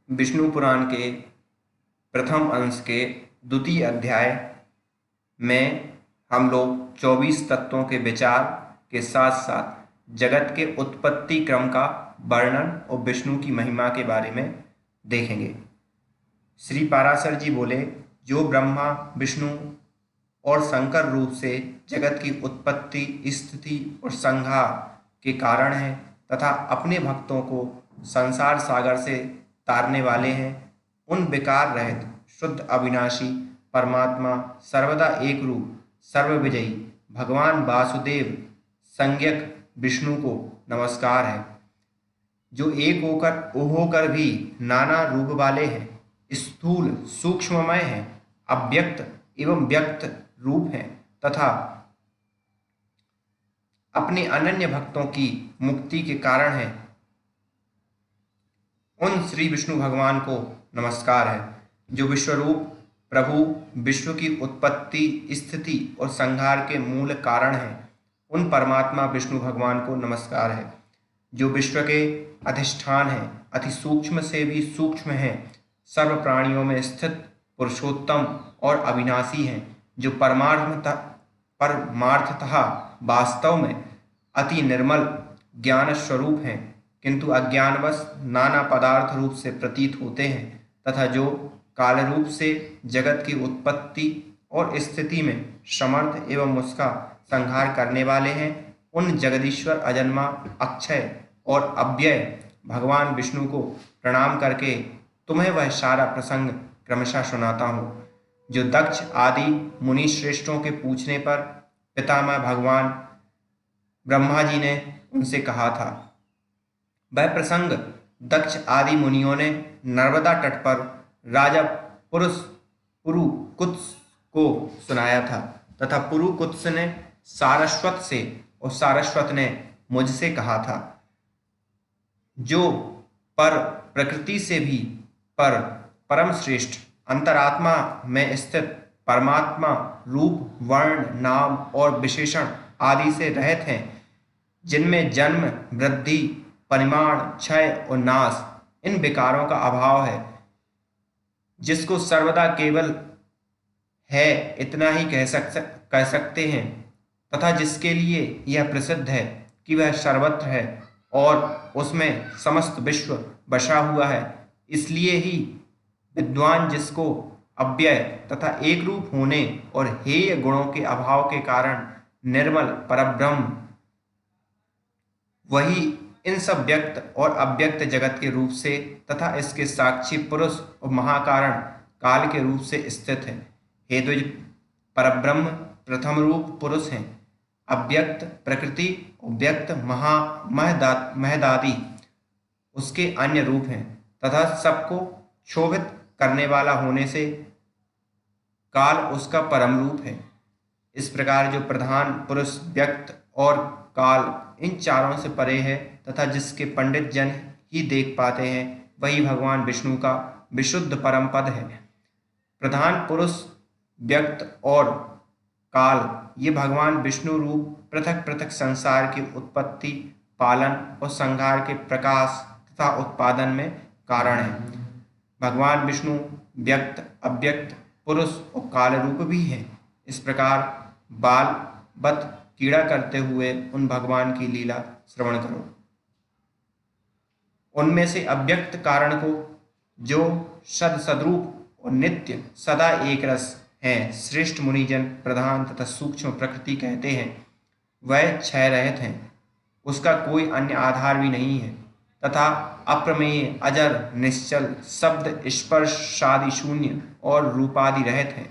विष्णु पुराण के प्रथम अंश के द्वितीय अध्याय में हम लोग 24 तत्वों के विचार के साथ साथ जगत के उत्पत्ति क्रम का वर्णन और विष्णु की महिमा के बारे में देखेंगे। श्री पाराशर जी बोले, जो ब्रह्मा विष्णु और शंकर रूप से जगत की उत्पत्ति, स्थिति और संहार के कारण हैं तथा अपने भक्तों को संसार सागर से तारने वाले हैं, उन विकार रहित शुद्ध अविनाशी परमात्मा सर्वदा एक रूप सर्वविजयी भगवान वासुदेव संज्ञक विष्णु को नमस्कार है, जो एक होकर भी नाना रूप वाले हैं, स्थूल सूक्ष्ममय हैं, अव्यक्त एवं व्यक्त रूप हैं तथा अपने अनन्य भक्तों की मुक्ति के कारण हैं। उन श्री विष्णु भगवान को नमस्कार है, जो विश्वरूप प्रभु विश्व की उत्पत्ति, स्थिति और संहार के मूल कारण हैं। उन परमात्मा विष्णु भगवान को नमस्कार है, जो विश्व के अधिष्ठान हैं, अति सूक्ष्म से भी सूक्ष्म हैं, सर्व प्राणियों में स्थित पुरुषोत्तम और अविनाशी हैं, जो परमार्थतः वास्तव में अति निर्मल ज्ञान स्वरूप हैं, किंतु अज्ञानवश नाना पदार्थ रूप से प्रतीत होते हैं तथा जो काल रूप से जगत की उत्पत्ति और स्थिति में समर्थ एवं उसका संहार करने वाले हैं। उन जगदीश्वर अजन्मा, अक्षय और अव्यय भगवान विष्णु को प्रणाम करके तुम्हें वह सारा प्रसंग क्रमशः सुनाता हूँ, जो दक्ष आदि मुनि श्रेष्ठों के पूछने पर पितामह भगवान ब्रह्मा जी ने उनसे कहा था। वह प्रसंग दक्ष आदि मुनियों ने नर्मदा तट पर राजा पुरुकुत्स को सुनाया था तथा पुरुकुत्स ने सारस्वत से और सारस्वत ने मुझसे कहा था। जो पर प्रकृति से भी परम श्रेष्ठ अंतरात्मा में स्थित परमात्मा रूप, वर्ण, नाम और विशेषण आदि से रहित हैं, जिनमें जन्म, वृद्धि, परिमाण, क्षय और नाश इन विकारों का अभाव है, जिसको सर्वदा केवल है इतना ही कह सकते हैं तथा जिसके लिए यह प्रसिद्ध है कि वह सर्वत्र है और उसमें समस्त विश्व बसा हुआ है। इसलिए ही विद्वान जिसको अव्यय तथा एक रूप होने और हेय गुणों के अभाव के कारण निर्मल परब्रह्म, वही इन सब व्यक्त और अव्यक्त जगत के रूप से तथा इसके साक्षी पुरुष और महाकारण काल के रूप से स्थित है। हे द्विज, परब्रह्म प्रथम रूप पुरुष हैं, अव्यक्त प्रकृति और व्यक्त महदादि उसके अन्य रूप हैं तथा सबको क्षोभित करने वाला होने से काल उसका परम रूप है। इस प्रकार जो प्रधान पुरुष, व्यक्त और काल इन चारों से परे है तथा जिसके पंडित जन ही देख पाते हैं, वही भगवान विष्णु का विशुद्ध परम पद है। प्रधान पुरुष, व्यक्त और काल ये भगवान विष्णु रूप पृथक पृथक संसार की उत्पत्ति, पालन और संहार के प्रकाश तथा उत्पादन में कारण है। भगवान विष्णु व्यक्त, अव्यक्त, पुरुष और काल रूप भी हैं। इस प्रकार बाल बत कीड़ा करते हुए उन भगवान की लीला श्रवण करो। उनमें से अव्यक्त कारण को, जो सदरूप और नित्य सदा एक रस हैं, श्रेष्ठ मुनिजन प्रधान तथा सूक्ष्म प्रकृति कहते हैं। वह क्षय रहित हैं, उसका कोई अन्य आधार भी नहीं है तथा अप्रमेय, अजर, निश्चल, शब्द स्पर्शादि शून्य और रूपादि रहित है।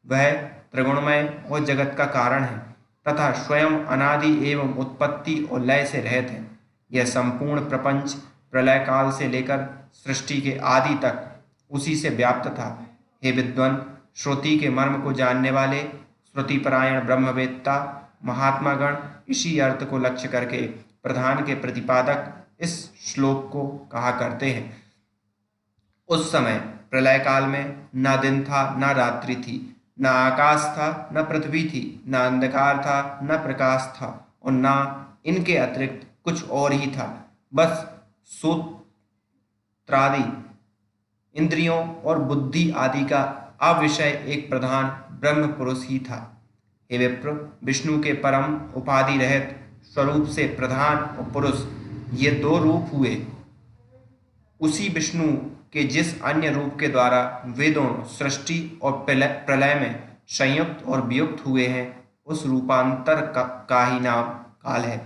वह त्रिगुणमय और जगत का कारण है तथा स्वयं अनादि एवं उत्पत्ति और लय से रहित है। यह संपूर्ण प्रपंच प्रलय काल से लेकर सृष्टि के आदि तक उसी से व्याप्त था। हे विद्वान, श्रुति के मर्म को जानने वाले श्रुतिपरायण ब्रह्मवेत्ता महात्मागण इसी अर्थ को लक्ष्य करके प्रधान के प्रतिपादक इस श्लोक को कहा करते हैं। उस समय प्रलय काल में न दिन था न रात्रि थी, न आकाश था न पृथ्वी थी, न अंधकार था न प्रकाश था और न इनके अतिरिक्त कुछ और ही था। बस सूत्रादि इंद्रियों और बुद्धि आदि का अविषय एक प्रधान ब्रह्म पुरुष ही था। हे विप्र, विष्णु के परम उपाधि रहित स्वरूप से प्रधान और पुरुष ये दो रूप हुए। उसी विष्णु के जिस अन्य रूप के द्वारा वे दोनों सृष्टि और प्रलय में संयुक्त और वियुक्त हुए हैं, उस रूपांतर का ही नाम काल है।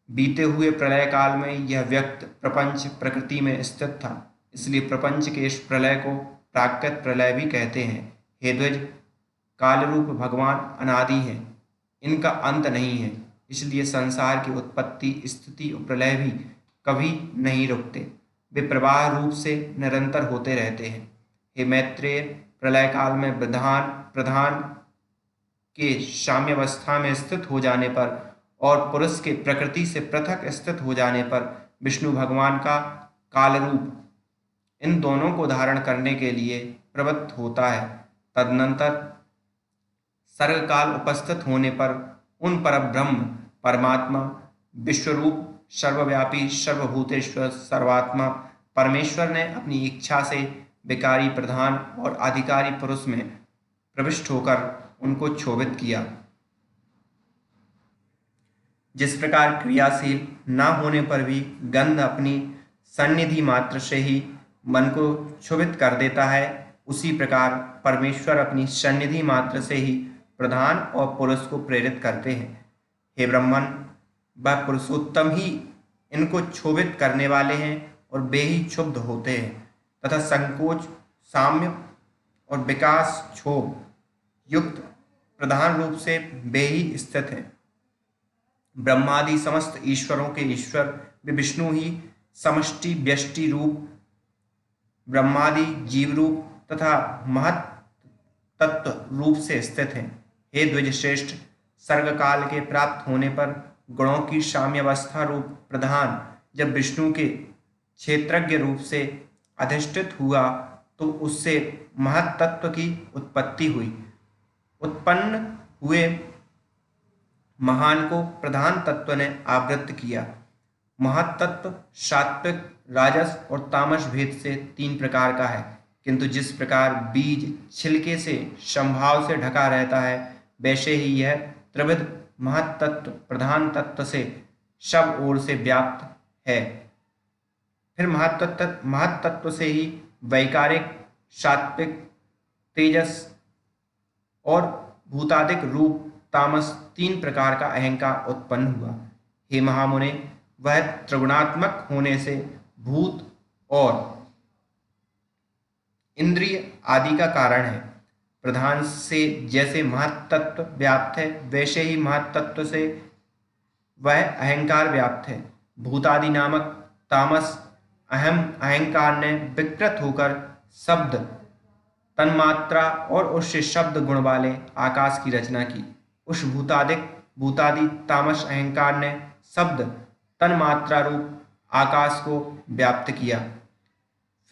बीते हुए प्रलय काल में यह व्यक्त प्रपंच प्रकृति में स्थित था, इसलिए प्रपंच के इस प्रलय को प्राकृत प्रलय भी कहते हैं। हे द्विज, काल रूप भगवान अनादि हैं, इनका अंत नहीं है, इसलिए संसार की उत्पत्ति, स्थिति और प्रलय भी कभी नहीं रुकते, वे प्रवाह रूप से निरंतर होते रहते हैं। हे मैत्रेय, प्रलय काल में प्रधान के साम्यावस्था में स्थित हो जाने पर और पुरुष के प्रकृति से पृथक स्थित हो जाने पर विष्णु भगवान का काल रूप इन दोनों को धारण करने के लिए प्रवृत्त होता है। तदनंतर सर्ग काल उपस्थित होने पर उन परब्रह्म परमात्मा विश्वरूप सर्वव्यापी सर्वभूतेश्वर सर्वात्मा परमेश्वर ने अपनी इच्छा से विकारी प्रधान और अधिकारी पुरुष में प्रविष्ट होकर उनको क्षोभित किया। जिस प्रकार क्रियाशील न होने पर भी गंध अपनी सन्निधि मात्र से ही मन को क्षुभित कर देता है, उसी प्रकार परमेश्वर अपनी सन्निधि मात्र से ही प्रधान और पुरुष को प्रेरित करते हैं। हे ब्रह्मन, वह पुरुषोत्तम ही इनको क्षोभित करने वाले हैं और वे ही क्षुब्ध होते हैं तथा संकोच, साम्य और विकास क्षोभ युक्त प्रधान रूप से वे ही स्थित हैं। ब्रह्मादि समस्त ईश्वरों के ईश्वर वे विष्णु ही समष्टि व्यष्टि रूप, ब्रह्मादि जीव रूप तथा महत तत्व रूप से स्थित हैं। हे द्विज श्रेष्ठ, सर्ग काल के प्राप्त होने पर गुणों की साम्यावस्था रूप प्रधान जब विष्णु के क्षेत्रज्ञ रूप से अधिष्ठित हुआ तो उससे महत तत्व की उत्पत्ति हुई। उत्पन्न हुए महान को प्रधान तत्व ने आवृत्त किया। महत तत्व सात्विक, राजस और तामस भेद से 3 प्रकार का है, किंतु जिस प्रकार बीज छिलके से संभाव से ढका रहता है, वैसे ही यह त्रिविध महत तत्व प्रधान तत्व से सब ओर से व्याप्त है। फिर महत तत्व से ही वैकारिक, सात्विक, तेजस और भूतादिक रूप तामस 3 प्रकार का अहंकार उत्पन्न हुआ। हे महामुने, वह त्रिगुणात्मक होने से भूत और इंद्रिय आदि का कारण है। प्रधान से जैसे महत तत्व व्याप्त है, वैसे ही महत तत्व से वह अहंकार व्याप्त है। भूतादि नामक तामस अहंकार ने विकृत होकर शब्द तन्मात्रा और उससे शब्द गुण वाले आकाश की रचना की। उस भूतादि तामस अहंकार ने शब्द तन्मात्रा रूप आकाश को व्याप्त किया।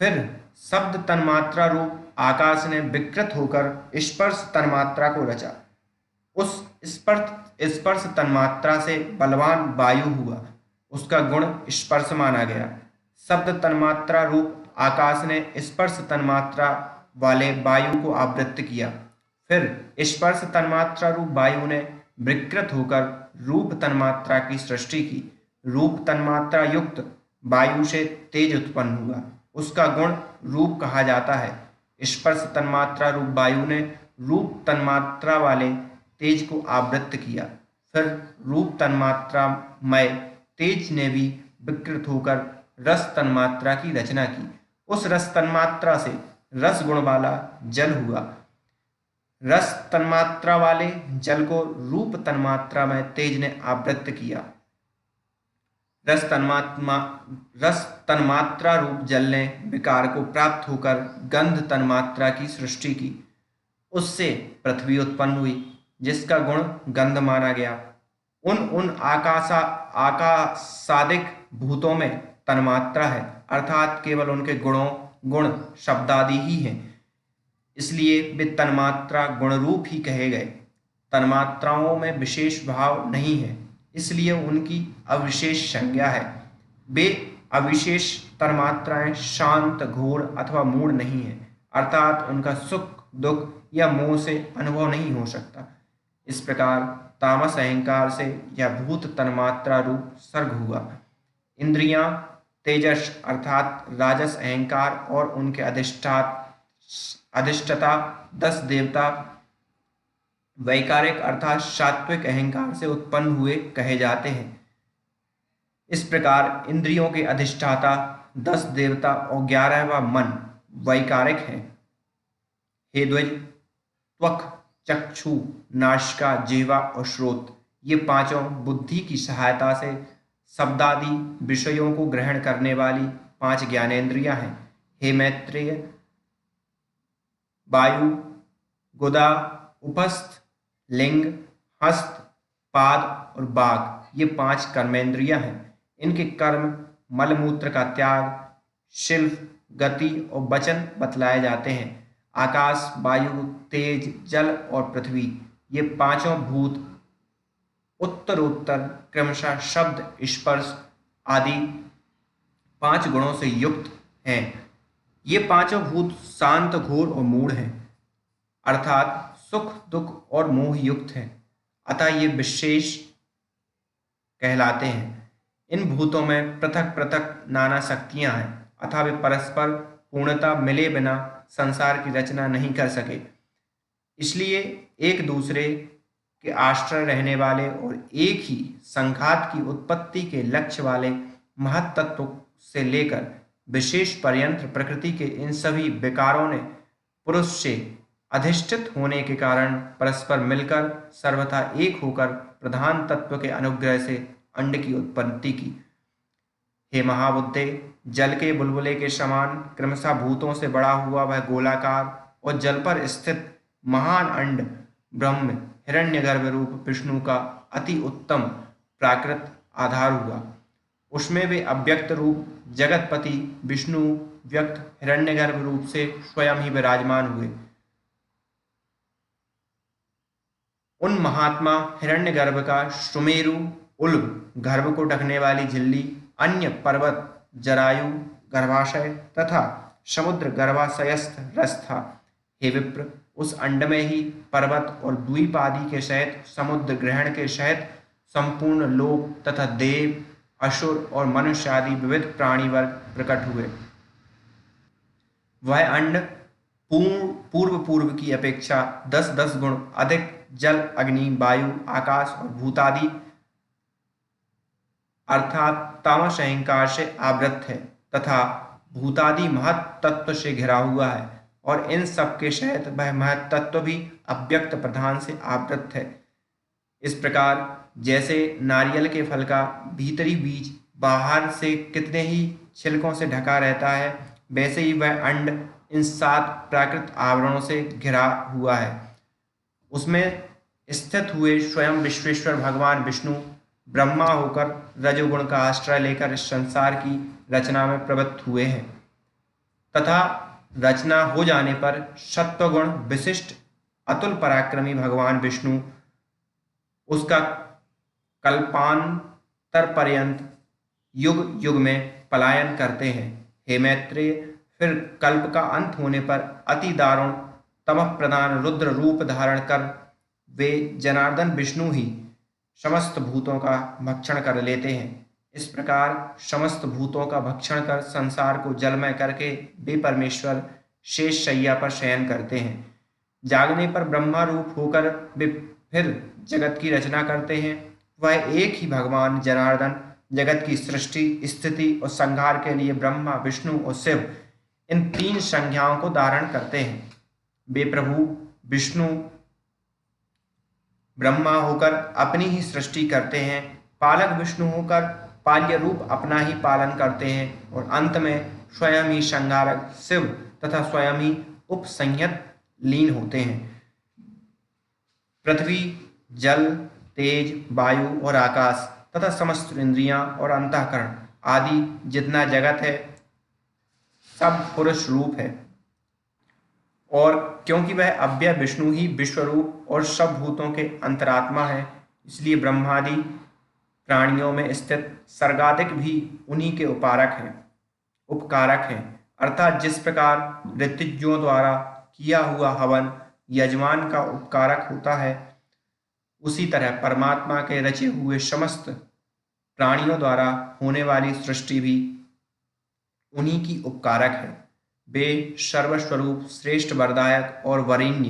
फिर शब्द तन्मात्रा रूप आकाश ने विकृत होकर स्पर्श तन्मात्रा को रचा। उस स्पर्श तन्मात्रा से बलवान वायु हुआ, उसका गुण स्पर्श माना गया। शब्द तन्मात्रा रूप आकाश ने स्पर्श तन्मात्रा वाले वायु को आवृत्त किया। फिर स्पर्श तन्मात्रा रूप वायु ने विकृत होकर रूप तन्मात्रा की सृष्टि की। रूप तन्मात्रा युक्त वायु से तेज उत्पन्न हुआ, उसका गुण रूप कहा जाता है। स्पर्श तन्मात्रा रूप वायु ने रूप तन्मात्रा वाले तेज को आवृत्त किया। फिर रूप तन्मात्रा मय तेज ने भी विकृत होकर रस तन्मात्रा की रचना की। उस रस तन्मात्रा से रस गुण वाला जल हुआ। रस तन्मात्रा वाले जल को रूप तन्मात्रा में तेज ने आवृत्त किया। रस तन्मात्रा रूप जल ने विकार को प्राप्त होकर गंध तन्मात्रा की सृष्टि की। उससे पृथ्वी उत्पन्न हुई, जिसका गुण गंध माना गया। उन आकाशादिक भूतों में तन्मात्रा है, अर्थात केवल उनके गुण शब्दादि ही हैं, इसलिए वे तन्मात्रा गुण रूप ही कहे गए। तन्मात्राओं में विशेष भाव नहीं है, इसलिए उनकी अविशेष संज्ञा है। वे अविशेष तन्मात्राएं शांत, घोर अथवा मूढ़ नहीं है, अर्थात उनका सुख, दुख या मोह से अनुभव नहीं हो सकता। इस प्रकार तामस अहंकार से यह भूत तन्मात्रा रूप सर्ग हुआ। इंद्रियां तेजस अर्थात राजस अहंकार और उनके अधिष्ठता 10 देवता वैकारिक अर्थात सात्विक अहंकार से उत्पन्न हुए कहे जाते हैं। इस प्रकार इंद्रियों के अधिष्ठाता 10 देवता और 11वां मन वैकारिक है। हे द्विज, त्वक, चक्षु, नासिका, जिह्वा और श्रोत, ये पांचों बुद्धि की सहायता से शब्दादि विषयों को ग्रहण करने वाली 5 ज्ञानेंद्रियां हैं। हे मैत्रेय, वायु, गुदा, उपस्थ, लिंग, हस्त, पाद और बाग, ये 5 कर्मेंद्रियां हैं। इनके कर्म मलमूत्र का त्याग, शिल्प, गति और वचन बतलाए जाते हैं। आकाश, वायु, तेज, जल और पृथ्वी, ये पांचों भूत उत्तरोत्तर क्रमशः शब्द, स्पर्श आदि 5 गुणों से युक्त हैं। ये पांचों भूत शांत, घोर और मूढ़ हैं, अर्थात सुख, दुख और मोह युक्त हैं। अतः ये विशेष कहलाते हैं। इन भूतों में पृथक पृथक नाना शक्तियां हैं, अतः वे परस्पर पूर्णता मिले बिना संसार की रचना नहीं कर सके। इसलिए एक दूसरे के आश्रय रहने वाले और एक ही संघात की उत्पत्ति के लक्ष्य वाले महत्तत्व से लेकर विशेष पर्यंत प्रकृति के इन सभी विकारों ने पुरुष से अधिष्ठित होने के कारण परस्पर मिलकर सर्वथा एक होकर प्रधान तत्व के अनुग्रह से अंड की उत्पत्ति की। हे महाबुद्धे, जल के बुलबुले के समान क्रमशः भूतों से बड़ा हुआ वह गोलाकार और जल पर स्थित महान अंड ब्रह्म हिरण्यगर्भ रूप विष्णु का अति उत्तम प्राकृत आधार हुआ। उसमें वे अव्यक्त रूप जगतपति विष्णु व्यक्त हिरण्यगर्भ रूप से स्वयं ही विराजमान हुए। उन महात्मा हिरण्यगर्भ का सुमेरु उल्ब गर्भ को ढकने वाली झिल्ली, अन्य पर्वत जरायु गर्भाशय तथा समुद्र गर्भाशयस्थ रस था। हे विप्र, उस अंड में ही पर्वत और द्वीप आदि के सहित समुद्र ग्रहण के सहित संपूर्ण लोक तथा देव, असुर और मनुष्य आदि विविध प्राणी वर्ग प्रकट हुए। वह अंड पूर्व की अपेक्षा 10-10 गुण अधिक जल, अग्नि, वायु, आकाश और भूतादि अर्थात तामस अहंकार से आवृत है तथा भूतादि महत तत्व से घिरा हुआ है, और इन सब के सहित वह महत तत्व भी अव्यक्त प्रधान से आवृत है। इस प्रकार जैसे नारियल के फल का भीतरी बीज बाहर से कितने ही छिलकों से ढका रहता है, वैसे ही वह अंड इन 7 प्राकृत आवरणों से घिरा हुआ है। उसमें स्थित हुए स्वयं विश्वेश्वर भगवान विष्णु ब्रह्मा होकर रजोगुण का आश्रय लेकर इस संसार की रचना में प्रवृत्त हुए हैं तथा रचना हो जाने पर सत्वगुण विशिष्ट अतुल पराक्रमी भगवान विष्णु उसका कल्पांतर पर्यंत युग युग में पलायन करते हैं। हे मैत्रेय, फिर कल्प का अंत होने पर अति दारुण तमः प्रधान रुद्र रूप धारण कर वे जनार्दन विष्णु ही समस्त भूतों का भक्षण कर लेते हैं। इस प्रकार समस्त भूतों का भक्षण कर संसार को जलमय करके वे परमेश्वर शेष शैया पर शयन करते हैं। जागने पर ब्रह्मा रूप होकर वे फिर जगत की रचना करते हैं। वह एक ही भगवान जनार्दन जगत की सृष्टि, स्थिति और संहार के लिए ब्रह्मा, विष्णु और शिव इन 3 संज्ञाओं को धारण करते हैं। वे प्रभु विष्णु ब्रह्मा होकर अपनी ही सृष्टि करते हैं, पालक विष्णु होकर पाल्य रूप अपना ही पालन करते हैं, और अंत में स्वयं ही संहारक शिव तथा स्वयं ही उपसंयत लीन होते हैं। पृथ्वी, जल, तेज, वायु और आकाश तथा समस्त इंद्रियां और अंतःकरण आदि जितना जगत है सब पुरुष रूप है, और क्योंकि वह अव्यय विष्णु ही विश्वरूप और सब भूतों के अंतरात्मा है, इसलिए ब्रह्मादि प्राणियों में स्थित सर्गाधिक भी उन्हीं के उपकारक हैं। अर्थात जिस प्रकार ऋतुज्यों द्वारा किया हुआ हवन यजमान का उपकारक होता है, उसी तरह परमात्मा के रचे हुए समस्त प्राणियों द्वारा होने वाली सृष्टि भी उन्हीं की उपकारक है। वे सर्वस्वरूप श्रेष्ठ वरदायक और वरेण्य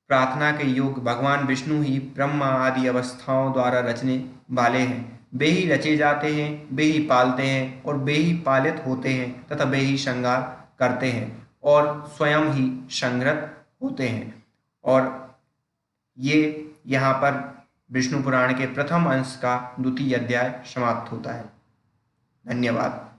प्रार्थना के योग्य भगवान विष्णु ही ब्रह्मा आदि अवस्थाओं द्वारा रचने वाले हैं। वे ही रचे जाते हैं, वे ही पालते हैं और वे ही पालित होते हैं तथा वे ही श्रृंगार करते हैं और स्वयं ही संहृत होते हैं। और ये यहाँ पर विष्णु पुराण के प्रथम अंश का द्वितीय अध्याय समाप्त होता है। धन्यवाद।